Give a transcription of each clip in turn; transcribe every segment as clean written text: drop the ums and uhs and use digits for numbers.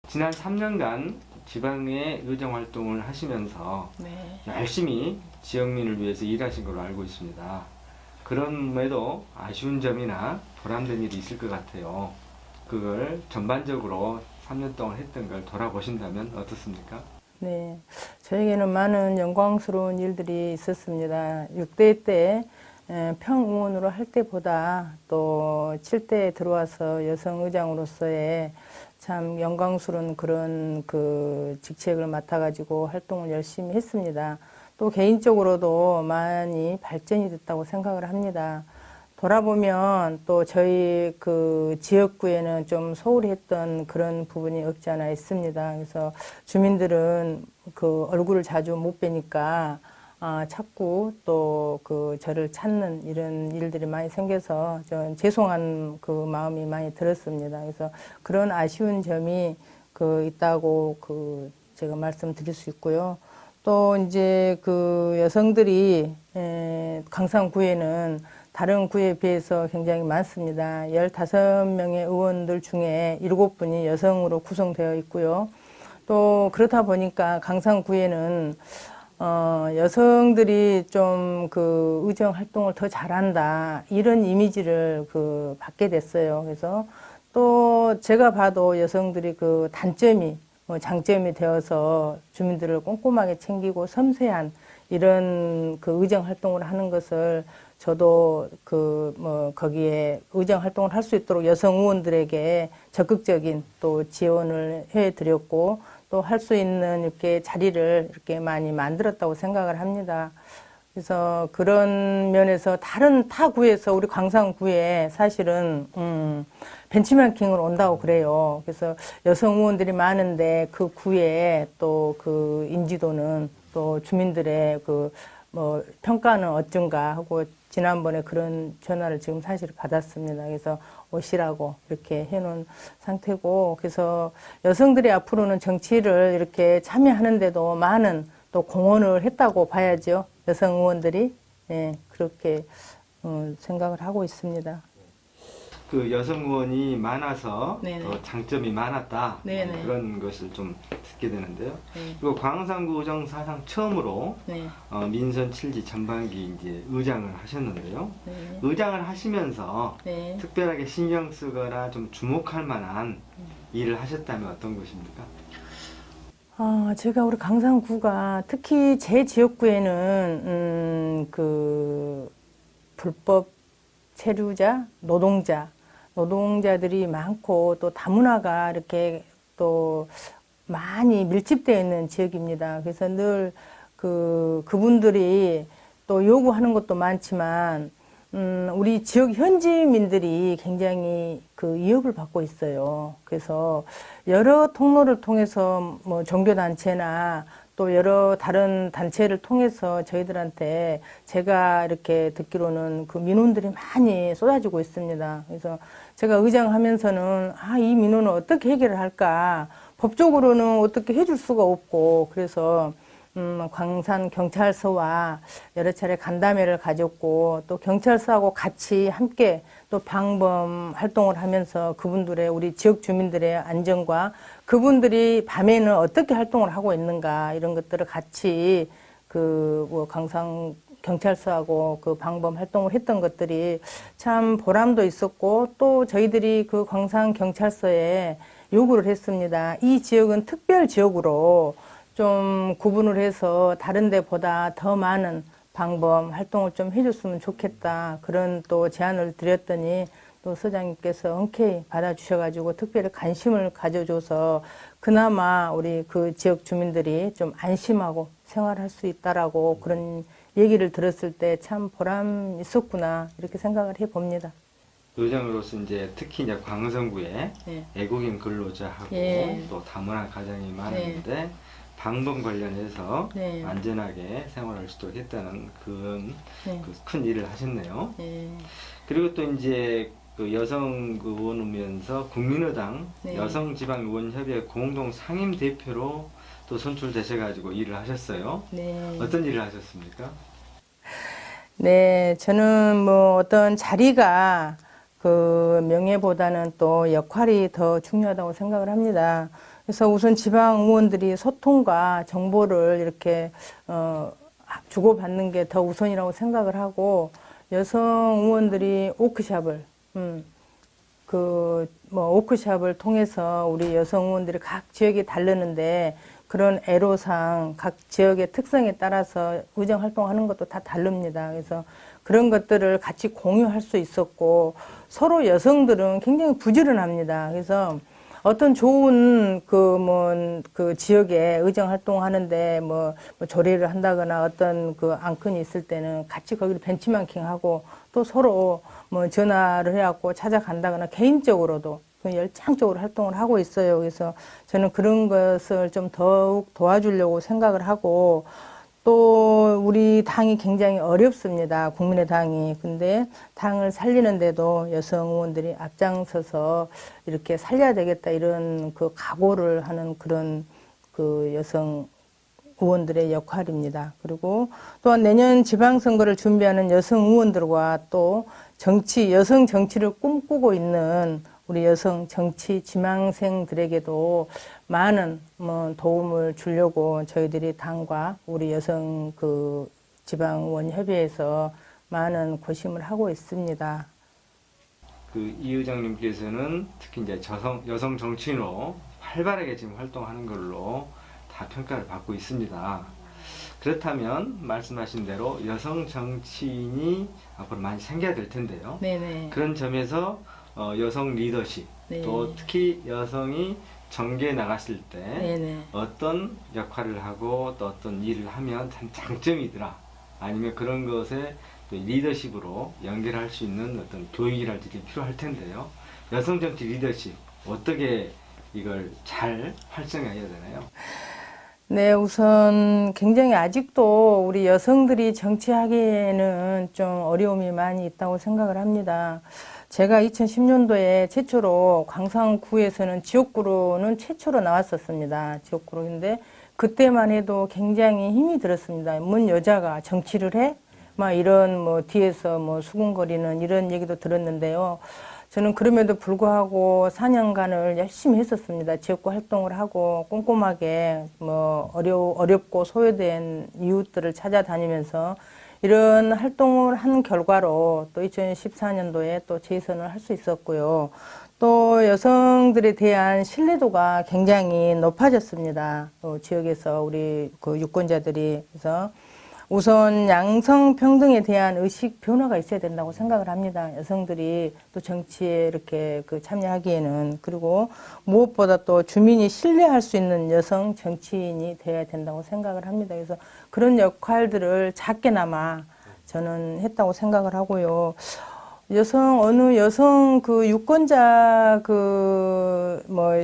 지난 3년간 지방의 의정 활동을 하시면서 네. 열심히 지역민을 위해서 일하신 걸로 알고 있습니다. 그럼에도 아쉬운 점이나 보람된 일이 있을 것 같아요. 그걸 전반적으로 3년 동안 했던 걸 돌아보신다면 어떻습니까? 네. 저에게는 많은 영광스러운 일들이 있었습니다. 6대 때 평의원으로 할 때보다 또 7대에 들어와서 여성의장으로서의 참 영광스러운 그런 그 직책을 맡아가지고 활동을 열심히 했습니다. 또 개인적으로도 많이 발전이 됐다고 생각을 합니다. 돌아보면 또 저희 그 지역구에는 좀 소홀히 했던 그런 부분이 없지 않아 있습니다. 그래서 주민들은 그 얼굴을 자주 못 뵈니까 자꾸 또 그 저를 찾는 이런 일들이 많이 생겨서 좀 죄송한 그 마음이 많이 들었습니다. 그래서 그런 아쉬운 점이 그 있다고 그 제가 말씀드릴 수 있고요. 또 이제 그 여성들이 강산구에는 다른 구에 비해서 굉장히 많습니다. 15명의 의원들 중에 7분이 여성으로 구성되어 있고요. 또 그렇다 보니까 강산구에는 여성들이 좀 그 의정 활동을 더 잘한다 이런 이미지를 그 받게 됐어요. 그래서 또 제가 봐도 여성들이 그 단점이 장점이 되어서 주민들을 꼼꼼하게 챙기고 섬세한 이런 그 의정 활동을 하는 것을 저도 그 거기에 의정 활동을 할 수 있도록 여성 의원들에게 적극적인 또 지원을 해 드렸고 또 할 수 있는 이렇게 자리를 이렇게 많이 만들었다고 생각을 합니다. 그래서 그런 면에서 다른 타 구에서 우리 광산구에 사실은 벤치마킹을 온다고 그래요. 그래서 여성 의원들이 많은데 그 구에 또 그 인지도는 또 주민들의 그 평가는 어쩐가 하고 지난번에 그런 전화를 지금 사실 받았습니다. 그래서 오시라고 이렇게 해놓은 상태고, 그래서 여성들이 앞으로는 정치를 이렇게 참여하는데도 많은 또 공헌을 했다고 봐야죠. 여성 의원들이. 예, 그렇게 생각을 하고 있습니다. 그 여성 의원이 많아서 네네. 더 장점이 많았다. 네네. 그런 것을 좀 듣게 되는데요. 네. 그리고 광산구 의정 사상 처음으로 네. 민선 7지 전반기 이제 의장을 하셨는데요. 네. 의장을 하시면서 네. 특별하게 신경 쓰거나 좀 주목할 만한 일을 하셨다면 어떤 것입니까? 제가 우리 강산구가 특히 제 지역구에는 그 불법 체류자, 노동자들이 많고 또 다문화가 이렇게 또 많이 밀집되어 있는 지역입니다. 그래서 늘 그분들이 또 요구하는 것도 많지만 우리 지역 현지민들이 굉장히 그 위협을 받고 있어요. 그래서 여러 통로를 통해서 뭐 종교단체나 또 여러 다른 단체를 통해서 저희들한테 제가 이렇게 듣기로는 그 민원들이 많이 쏟아지고 있습니다. 그래서 제가 의장하면서는 이 민원을 어떻게 해결을 할까? 법적으로는 어떻게 해줄 수가 없고, 그래서 광산 경찰서와 여러 차례 간담회를 가졌고, 또 경찰서하고 같이 함께 또 방범 활동을 하면서 그분들의, 우리 지역 주민들의 안전과 그분들이 밤에는 어떻게 활동을 하고 있는가 이런 것들을 같이 광산 경찰서하고 그 방범 활동을 했던 것들이 참 보람도 있었고, 또 저희들이 그 광산 경찰서에 요구를 했습니다. 이 지역은 특별 지역으로 좀 구분을 해서 다른 데보다 더 많은 방범 활동을 좀 해줬으면 좋겠다. 그런 또 제안을 드렸더니 또 서장님께서 흔쾌히 받아주셔가지고 특별히 관심을 가져줘서 그나마 우리 그 지역 주민들이 좀 안심하고 생활할 수 있다라고 그런 얘기를 들었을 때 참 보람 있었구나 이렇게 생각을 해봅니다. 의장으로서 이제 특히 이제 광산구에 네. 애국인 근로자하고 예. 또 다문화 가정이 많은데 방범 관련해서 네. 안전하게 생활할 수 있도록 했다는 그 큰 일을 하셨네요. 네. 그리고 또 이제 그 여성 의원이면서 국민의당 네. 여성지방의원협의회 공동 상임 대표로 또 선출되셔가지고 일을 하셨어요. 네. 어떤 일을 하셨습니까? 네, 저는 뭐 어떤 자리가 그 명예보다는 또 역할이 더 중요하다고 생각을 합니다. 그래서 우선 지방 의원들이 소통과 정보를 이렇게 주고받는 게 더 우선이라고 생각을 하고, 여성 의원들이 워크숍을 워크숍을 통해서 우리 여성 의원들이 각 지역에 다르는데, 그런 애로사항, 각 지역의 특성에 따라서 의정 활동하는 것도 다 다릅니다. 그래서 그런 것들을 같이 공유할 수 있었고, 서로 여성들은 굉장히 부지런합니다. 그래서 어떤 좋은 그 지역에 의정 활동하는데 조례를 한다거나 어떤 그 안건이 있을 때는 같이 거기를 벤치마킹하고, 또 서로 전화를 해갖고 찾아간다거나 개인적으로도 열창적으로 활동을 하고 있어요. 그래서 저는 그런 것을 좀 더욱 도와주려고 생각을 하고, 또 우리 당이 굉장히 어렵습니다. 국민의당이. 근데 당을 살리는데도 여성 의원들이 앞장서서 이렇게 살려야 되겠다, 이런 그 각오를 하는 그런 그 여성 의원들의 역할입니다. 그리고 또한 내년 지방선거를 준비하는 여성 의원들과 또 여성 정치를 꿈꾸고 있는 우리 여성 정치 지망생들에게도 많은 도움을 주려고 저희들이 당과 우리 여성 그 지방의원 협의회에서 많은 고심을 하고 있습니다. 그 이 의장님께서는 특히 이제 여성 정치인으로 활발하게 지금 활동하는 걸로 다 평가를 받고 있습니다. 그렇다면 말씀하신 대로 여성 정치인이 앞으로 많이 생겨야 될 텐데요. 네네. 그런 점에서 여성 리더십, 네. 또 특히 여성이 정계에 나갔을 때 네네. 어떤 역할을 하고 또 어떤 일을 하면 참 장점이더라, 아니면 그런 것에 리더십으로 연결할 수 있는 어떤 교육이랄지 필요할 텐데요. 여성 정치 리더십 어떻게 이걸 잘 활성화해야 되나요? 네, 우선 굉장히 아직도 우리 여성들이 정치하기에는 좀 어려움이 많이 있다고 생각을 합니다. 제가 2010년도에 최초로 광산구에서는 지역구로는 최초로 나왔었습니다. 지역구로. 근데 그때만 해도 굉장히 힘이 들었습니다. 뭔 여자가 정치를 해? 막 이런 뒤에서 수군거리는 이런 얘기도 들었는데요. 저는 그럼에도 불구하고 4년간을 열심히 했었습니다. 지역구 활동을 하고 꼼꼼하게 어렵고 소외된 이웃들을 찾아다니면서 이런 활동을 한 결과로 또 2014년도에 또 재선을 할 수 있었고요. 또 여성들에 대한 신뢰도가 굉장히 높아졌습니다. 또 지역에서 우리 그 유권자들이. 그래서 우선 양성평등에 대한 의식 변화가 있어야 된다고 생각을 합니다. 여성들이 또 정치에 이렇게 참여하기에는. 그리고 무엇보다 또 주민이 신뢰할 수 있는 여성 정치인이 되어야 된다고 생각을 합니다. 그래서 그런 역할들을 작게나마 저는 했다고 생각을 하고요. 어느 여성 유권자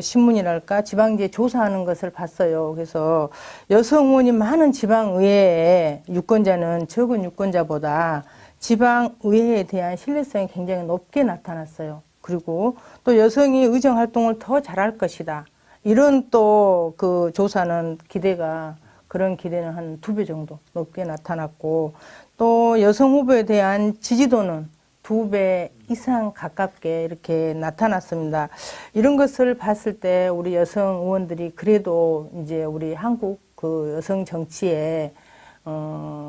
신문이랄까 지방지에 조사하는 것을 봤어요. 그래서 여성 의원이 많은 지방의회에 유권자는 적은 유권자보다 지방의회에 대한 신뢰성이 굉장히 높게 나타났어요. 그리고 또 여성이 의정 활동을 더 잘할 것이다, 이런 또 그 조사는 그런 기대는 한 2배 정도 높게 나타났고, 또 여성 후보에 대한 지지도는 2배 이상 가깝게 이렇게 나타났습니다. 이런 것을 봤을 때 우리 여성 의원들이 그래도 이제 우리 한국 그 여성 정치에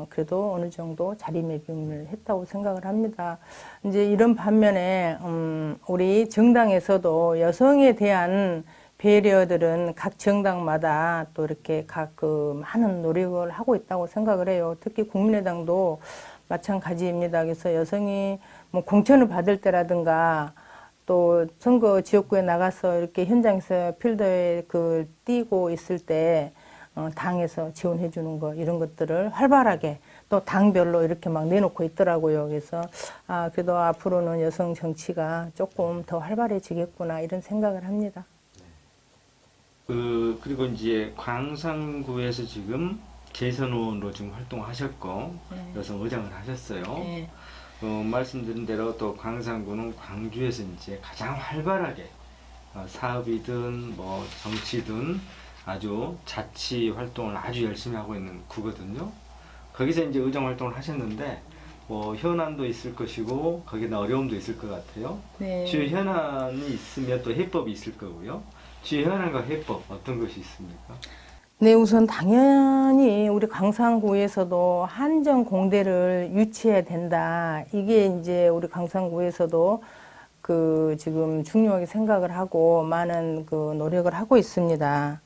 그래도 어느 정도 자리매김을 했다고 생각을 합니다. 이제 이런 반면에 우리 정당에서도 여성에 대한 배려들은 각 정당마다 또 이렇게 많은 노력을 하고 있다고 생각을 해요. 특히 국민의당도 마찬가지입니다. 그래서 여성이 공천을 받을 때라든가 또 선거 지역구에 나가서 이렇게 현장에서 필드에 뛰고 있을 때 당에서 지원해 주는 거, 이런 것들을 활발하게 또 당별로 이렇게 막 내놓고 있더라고요. 그래서 그래도 앞으로는 여성 정치가 조금 더 활발해지겠구나, 이런 생각을 합니다. 그리고 이제 광산구에서 지금 재선 의원으로 지금 활동하셨고, 네. 여성 의장을 하셨어요. 네. 말씀드린 대로 또 광산구는 광주에서 이제 가장 활발하게 사업이든 정치든 아주 자치 활동을 아주 열심히 하고 있는 구거든요. 거기서 이제 의정 활동을 하셨는데 현안도 있을 것이고 거기다 어려움도 있을 것 같아요. 네. 주요 현안이 있으면 또 해법이 있을 거고요. 지현안과 해법 어떤 것이 있습니까? 네, 우선 당연히 우리 강산구에서도 한정공대를 유치해야 된다. 이게 이제 우리 강산구에서도 그 지금 중요하게 생각을 하고 많은 그 노력을 하고 있습니다.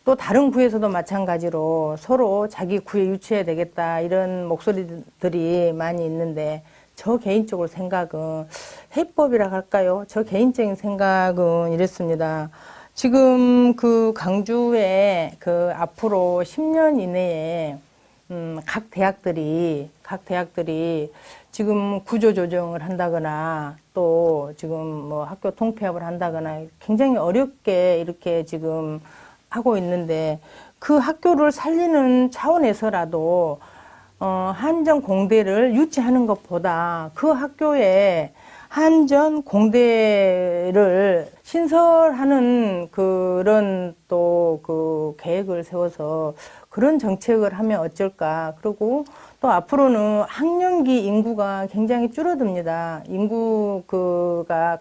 또 다른 구에서도 마찬가지로 서로 자기 구에 유치해야 되겠다 이런 목소리들이 많이 있는데 저 개인적으로 생각은 해법이라 할까요? 저 개인적인 생각은 이렇습니다. 지금 그 강주에 그 앞으로 10년 이내에 각 대학들이 지금 구조 조정을 한다거나 또 지금 뭐 학교 통폐합을 한다거나 굉장히 어렵게 이렇게 지금 하고 있는데 그 학교를 살리는 차원에서라도 한전 공대를 유치하는 것보다 그 학교에 한전 공대를 신설하는 그런 또 그 계획을 세워서 그런 정책을 하면 어쩔까. 그리고 또 앞으로는 학령기 인구가 굉장히 줄어듭니다. 인구가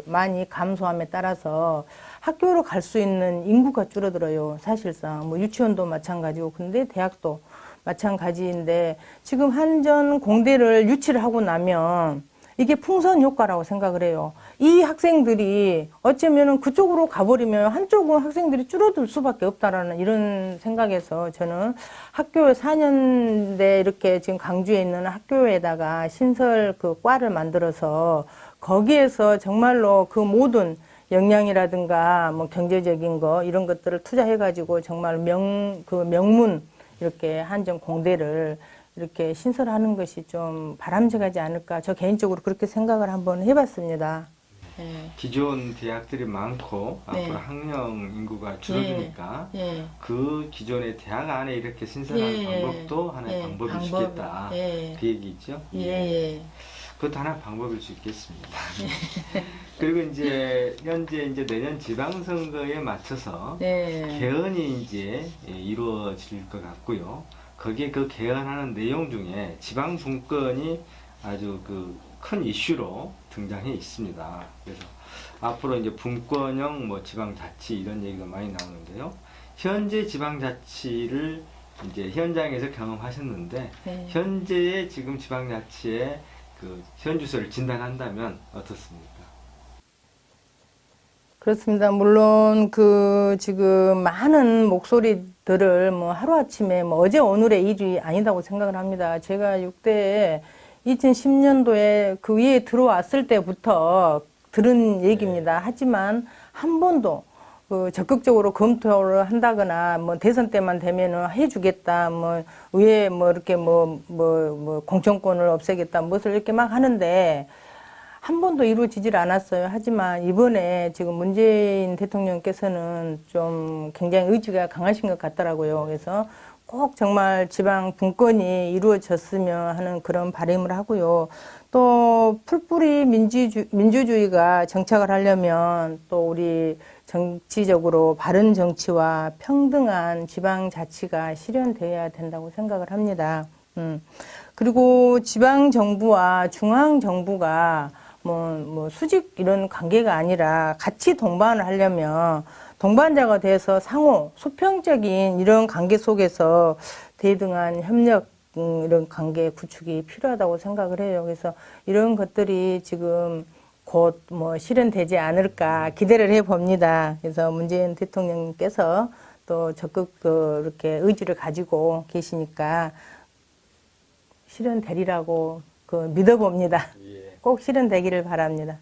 많이 감소함에 따라서 학교로 갈 수 있는 인구가 줄어들어요. 사실상 뭐 유치원도 마찬가지고 근데 대학도 마찬가지인데 지금 한전 공대를 유치를 하고 나면 이게 풍선 효과라고 생각을 해요. 이 학생들이 어쩌면은 그쪽으로 가버리면 한쪽은 학생들이 줄어들 수밖에 없다라는 이런 생각에서 저는 학교에 4년대 이렇게 지금 강주에 있는 학교에다가 신설 그 과를 만들어서 거기에서 정말로 그 모든 역량이라든가 뭐 경제적인 거 이런 것들을 투자해가지고 정말 명문 이렇게 한전 공대를 이렇게 신설하는 것이 좀 바람직하지 않을까. 저 개인적으로 그렇게 생각을 한번 해봤습니다. 네. 기존 대학들이 많고 네. 앞으로 학령 인구가 줄어드니까 예. 그 기존의 대학 안에 이렇게 신설하는 방법도 하나의 방법일 수 있겠다. 그 얘기죠. 예. 그것도 하나의 방법일 수 있겠습니다. 그리고 이제 현재 이제 내년 지방선거에 맞춰서 개헌이 이제 이루어질 것 같고요. 거기에 그 개헌하는 내용 중에 지방 분권이 아주 그 큰 이슈로 등장해 있습니다. 그래서 앞으로 이제 분권형 뭐 지방자치 이런 얘기가 많이 나오는데요. 현재 지방자치를 이제 현장에서 경험하셨는데 현재의 지금 지방자치의 그 현주소를 진단한다면 어떻습니까? 그렇습니다. 물론 그 지금 많은 목소리들을 뭐 하루아침에 뭐 어제 오늘의 일이 아니다고 생각을 합니다. 제가 6대에 2010년도에 그 위에 들어왔을 때부터 들은 얘기입니다. 하지만 한 번도 그 적극적으로 검토를 한다거나 뭐 대선 때만 되면은 해주겠다 뭐 위에 뭐 이렇게 뭐 공천권을 없애겠다 무엇을 이렇게 막 하는데 한 번도 이루어지질 않았어요. 하지만 이번에 지금 문재인 대통령께서는 좀 굉장히 의지가 강하신 것 같더라고요. 그래서 꼭 정말 지방 분권이 이루어졌으면 하는 그런 바람을 하고요. 또 풀뿌리 민주주의가 정착을 하려면 또 우리 정치적으로 바른 정치와 평등한 지방자치가 실현되어야 된다고 생각을 합니다. 그리고 지방정부와 중앙정부가 뭐 수직 이런 관계가 아니라 같이 동반을 하려면 동반자가 돼서 상호 수평적인 이런 관계 속에서 대등한 협력 이런 관계 구축이 필요하다고 생각을 해요. 그래서 이런 것들이 지금 곧 뭐 실현되지 않을까 기대를 해 봅니다. 그래서 문재인 대통령께서 또 적극 이렇게 의지를 가지고 계시니까 실현되리라고 믿어봅니다. 꼭 실현되기를 바랍니다.